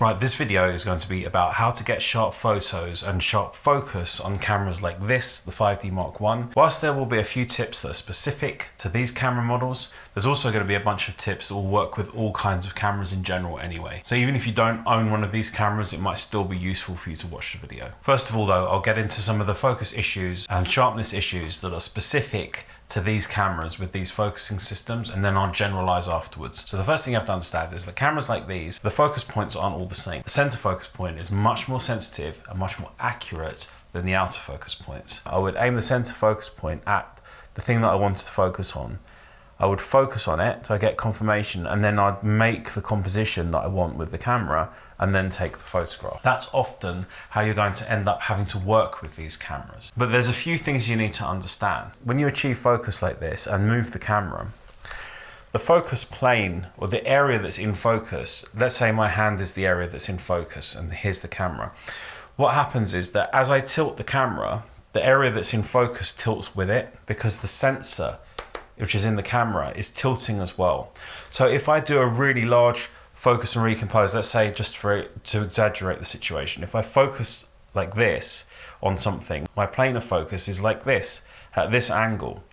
Right, this video is going to be about how to get sharp photos and sharp focus on cameras like this, the 5D Mark I. Whilst there will be a few tips that are specific to these camera models, there's also going to be a bunch of tips that will work with all kinds of cameras in general anyway. So even if you don't own one of these cameras, it might still be useful for you to watch the video. First of all though, I'll get into some of the focus issues and sharpness issues that are specific to these cameras with these focusing systems, and then I'll generalize afterwards. So the first thing you have to understand is that cameras like these, the focus points aren't all the same. The center focus point is much more sensitive and much more accurate than the outer focus points. I would aim the center focus point at the thing that I wanted to focus on. I would focus on it so I get confirmation, and then I'd make the composition that I want with the camera and then take the photograph. That's often how you're going to end up having to work with these cameras. But there's a few things you need to understand. When you achieve focus like this and move the camera, the focus plane or the area that's in focus, let's say my hand is the area that's in focus and here's the camera. What happens is that as I tilt the camera, the area that's in focus tilts with it because the sensor which is in the camera is tilting as well. So if I do a really large focus and recompose, let's say just to exaggerate the situation, if I focus like this on something, my plane of focus is like this, at this angle.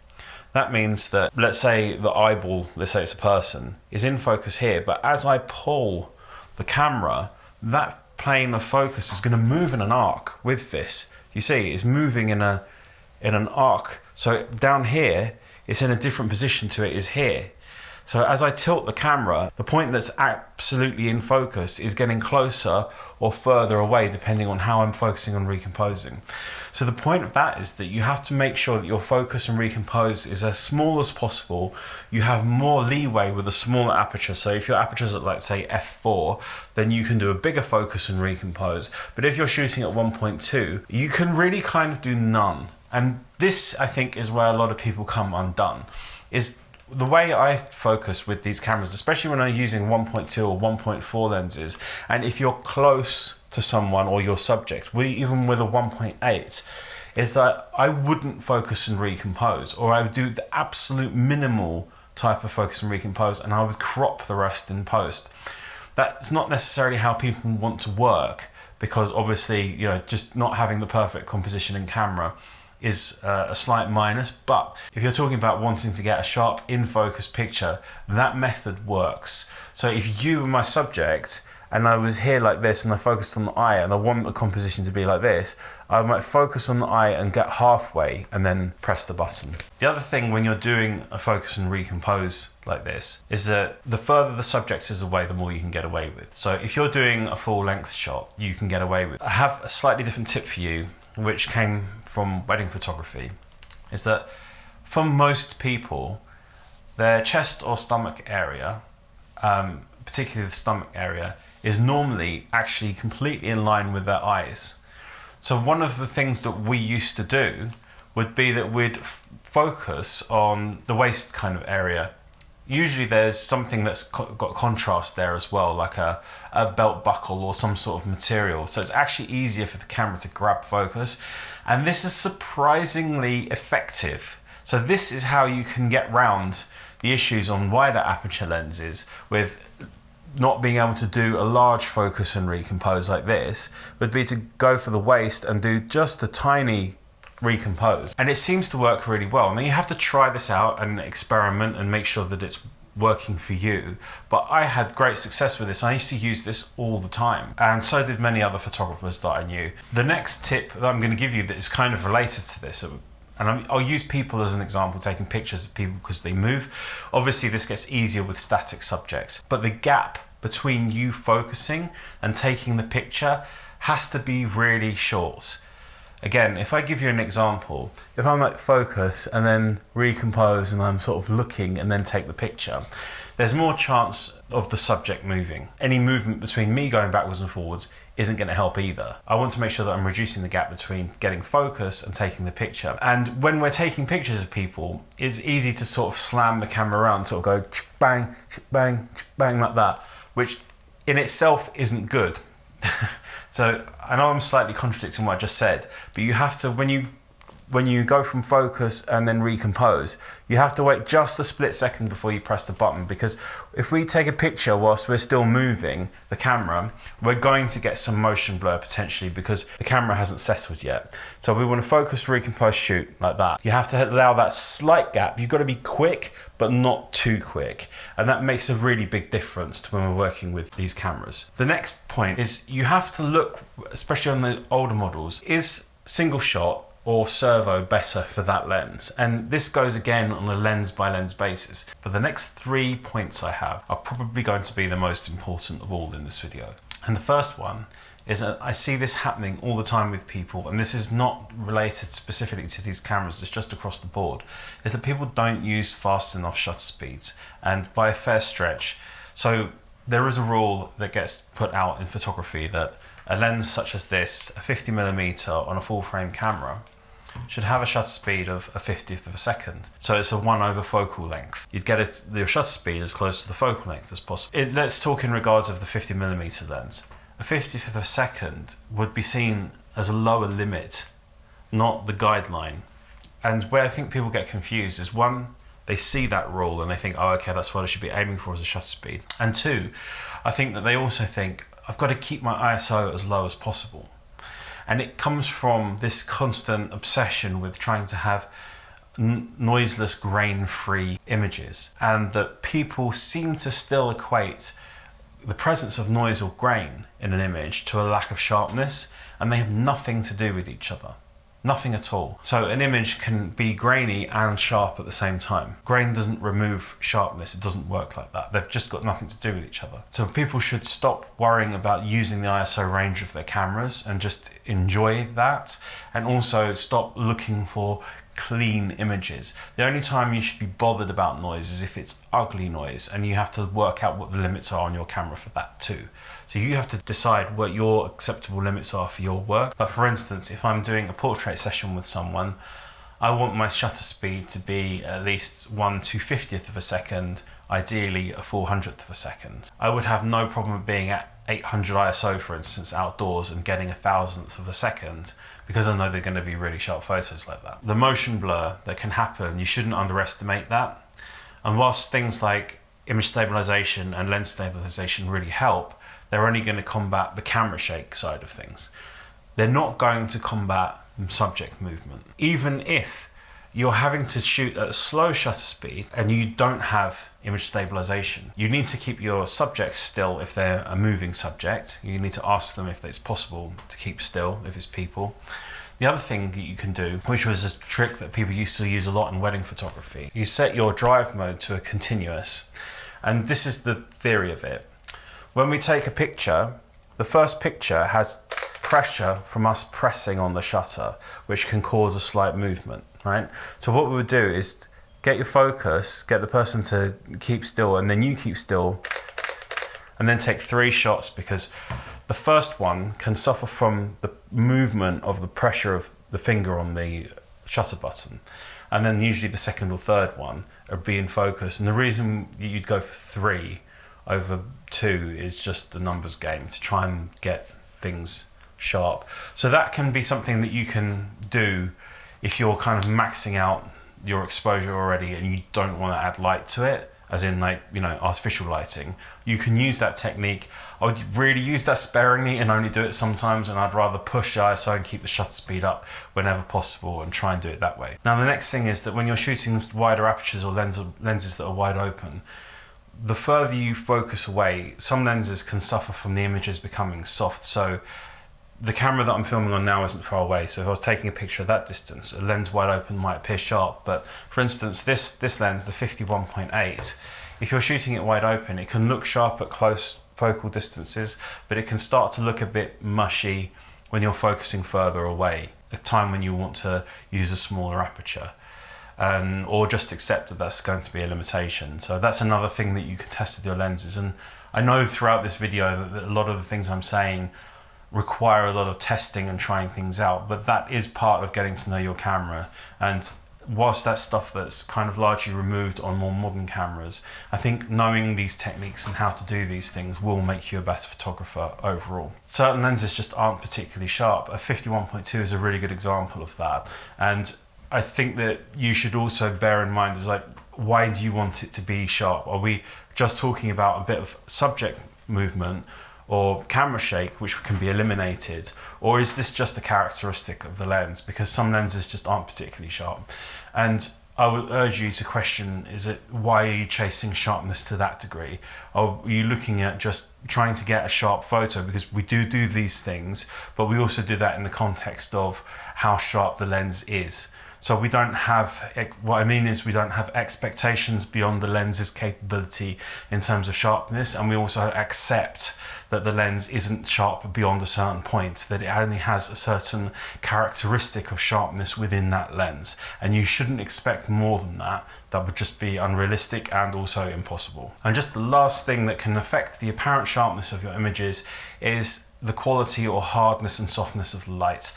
That means that, let's say the eyeball, let's say it's a person, is in focus here, but as I pull the camera, that plane of focus is gonna move in an arc with this. You see, it's moving in an arc. So down here, it's in a different position to it is here. So as I tilt the camera, the point that's absolutely in focus is getting closer or further away depending on how I'm focusing on recomposing. So the point of that is that you have to make sure that your focus and recompose is as small as possible. You have more leeway with a smaller aperture. So if your aperture is at, like, say f4, then you can do a bigger focus and recompose. But if you're shooting at 1.2, you can really kind of do none. And this, I think, is where a lot of people come undone, is the way I focus with these cameras, especially when I'm using 1.2 or 1.4 lenses, and if you're close to someone or your subject, even with a 1.8, is that I wouldn't focus and recompose, or I would do the absolute minimal type of focus and recompose, and I would crop the rest in post. That's not necessarily how people want to work, because obviously, you know, just not having the perfect composition in camera is a slight minus, but if you're talking about wanting to get a sharp in-focus picture, that method works. So if you were my subject and I was here like this and I focused on the eye and I want the composition to be like this, I might focus on the eye and get halfway and then press the button. The other thing when you're doing a focus and recompose like this is that the further the subject is away, the more you can get away with. So if you're doing a full length shot, you can get away with. I have a slightly different tip for you, which came from wedding photography, is that for most people, their chest or stomach area, particularly the stomach area, is normally actually completely in line with their eyes. So one of the things that we used to do would be that we'd focus on the waist kind of area. Usually there's something that's got contrast there as well, like a belt buckle or some sort of material. So it's actually easier for the camera to grab focus. And this is surprisingly effective. So this is how you can get round the issues on wider aperture lenses with not being able to do a large focus and recompose like this, would be to go for the waist and do just a tiny recompose. And it seems to work really well. Now you have to try this out and experiment and make sure that it's working for you. But I had great success with this. I used to use this all the time, and so did many other photographers that I knew. The next tip that I'm going to give you that is kind of related to this, and I'll use people as an example, taking pictures of people because they move. Obviously this gets easier with static subjects, but the gap between you focusing and taking the picture has to be really short. Again, if I give you an example, if I'm like focus and then recompose and I'm sort of looking and then take the picture, there's more chance of the subject moving. Any movement between me going backwards and forwards isn't going to help either. I want to make sure that I'm reducing the gap between getting focus and taking the picture. And when we're taking pictures of people, it's easy to sort of slam the camera around, sort of go bang, bang, bang like that, which in itself isn't good. So I know I'm slightly contradicting what I just said, but you have to, when you when you go from focus and then recompose, you have to wait just a split second before you press the button, because if we take a picture whilst we're still moving the camera, we're going to get some motion blur potentially because the camera hasn't settled yet. So we want to focus, recompose, shoot like that. You have to allow that slight gap. You've got to be quick, but not too quick. And that makes a really big difference to when we're working with these cameras. The next point is you have to look, especially on the older models, is single shot or servo better for that lens? And this goes again on a lens by lens basis. But the next 3 points I have are probably going to be the most important of all in this video. And the first one is that I see this happening all the time with people, and this is not related specifically to these cameras, it's just across the board, is that people don't use fast enough shutter speeds, and by a fair stretch. So there is a rule that gets put out in photography that a lens such as this, a 50mm on a full frame camera, should have a shutter speed of a 50th of a second. So it's a 1 over focal length. You'd get your shutter speed as close to the focal length as possible. Let's talk in regards of the 50mm lens. A 50th of a second would be seen as a lower limit, not the guideline. And where I think people get confused is, one, they see that rule and they think, oh, okay, that's what I should be aiming for as a shutter speed. And two, I think that they also think, I've got to keep my ISO as low as possible. And it comes from this constant obsession with trying to have noiseless, grain-free images, and that people seem to still equate the presence of noise or grain in an image to a lack of sharpness, and they have nothing to do with each other. Nothing at all. So an image can be grainy and sharp at the same time. Grain doesn't remove sharpness, it doesn't work like that. They've just got nothing to do with each other. So people should stop worrying about using the ISO range of their cameras and just enjoy that, and also stop looking for clean images. The only time you should be bothered about noise is if it's ugly noise, and you have to work out what the limits are on your camera for that too. So you have to decide what your acceptable limits are for your work. But for instance, if I'm doing a portrait session with someone, I want my shutter speed to be at least 1/250th of a second, ideally a 400th of a second. I would have no problem being at 800 ISO, for instance, outdoors and getting 1,000th of a second, because I know they're going to be really sharp photos like that. The motion blur that can happen, you shouldn't underestimate that. And whilst things like image stabilization and lens stabilization really help, they're only going to combat the camera shake side of things. They're not going to combat subject movement. Even if you're having to shoot at a slow shutter speed and you don't have image stabilization, you need to keep your subjects still if they're a moving subject. You need to ask them if it's possible to keep still if it's people. The other thing that you can do, which was a trick that people used to use a lot in wedding photography, you set your drive mode to a continuous. And this is the theory of it. When we take a picture, the first picture has pressure from us pressing on the shutter, which can cause a slight movement, right? So what we would do is get your focus, get the person to keep still, and then you keep still, and then take 3 shots, because the first one can suffer from the movement of the pressure of the finger on the shutter button. And then usually the second or third one would be in focus. And the reason you'd go for 3 over 2 is just the numbers game, to try and get things sharp. So that can be something that you can do if you're kind of maxing out your exposure already and you don't want to add light to it, as in, like, you know, artificial lighting. You can use that technique. I would really use that sparingly and only do it sometimes, and I'd rather push ISO and keep the shutter speed up whenever possible and try and do it that way. Now the next thing is that when you're shooting wider apertures or lenses that are wide open, the further you focus away, some lenses can suffer from the images becoming soft. So the camera that I'm filming on now isn't far away, so if I was taking a picture at that distance, a lens wide open might appear sharp. But for instance, this lens, the 51.8, if you're shooting it wide open, it can look sharp at close focal distances, but it can start to look a bit mushy when you're focusing further away, a time when you want to use a smaller aperture. Or just accept that that's going to be a limitation. So that's another thing that you can test with your lenses. And I know throughout this video that a lot of the things I'm saying require a lot of testing and trying things out, but that is part of getting to know your camera. And whilst that's stuff that's kind of largely removed on more modern cameras, I think knowing these techniques and how to do these things will make you a better photographer overall. Certain lenses just aren't particularly sharp. A 51.2 is a really good example of that. And I think that you should also bear in mind is like, why do you want it to be sharp? Are we just talking about a bit of subject movement or camera shake, which can be eliminated? Or is this just a characteristic of the lens? Because some lenses just aren't particularly sharp. And I would urge you to question, why are you chasing sharpness to that degree? Are you looking at just trying to get a sharp photo? Because we do these things, but we also do that in the context of how sharp the lens is. So we don't have, what I mean is we don't have expectations beyond the lens's capability in terms of sharpness, and we also accept that the lens isn't sharp beyond a certain point, that it only has a certain characteristic of sharpness within that lens, and you shouldn't expect more than that. That would just be unrealistic and also impossible. And just the last thing that can affect the apparent sharpness of your images is the quality or hardness and softness of the light.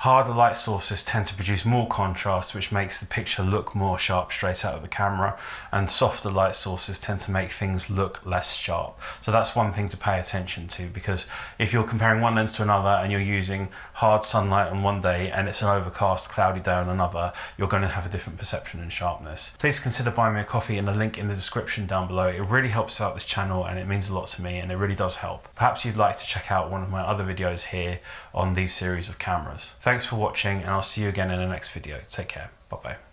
Harder light sources tend to produce more contrast, which makes the picture look more sharp straight out of the camera, and softer light sources tend to make things look less sharp. So that's one thing to pay attention to, because if you're comparing one lens to another and you're using hard sunlight on one day and it's an overcast, cloudy day on another, you're going to have a different perception and sharpness. Please consider buying me a coffee, and a link in the description down below. It really helps out this channel and it means a lot to me, and it really does help. Perhaps you'd like to check out one of my other videos here on these series of cameras. Thanks for watching, and I'll see you again in the next video. Take care. Bye bye.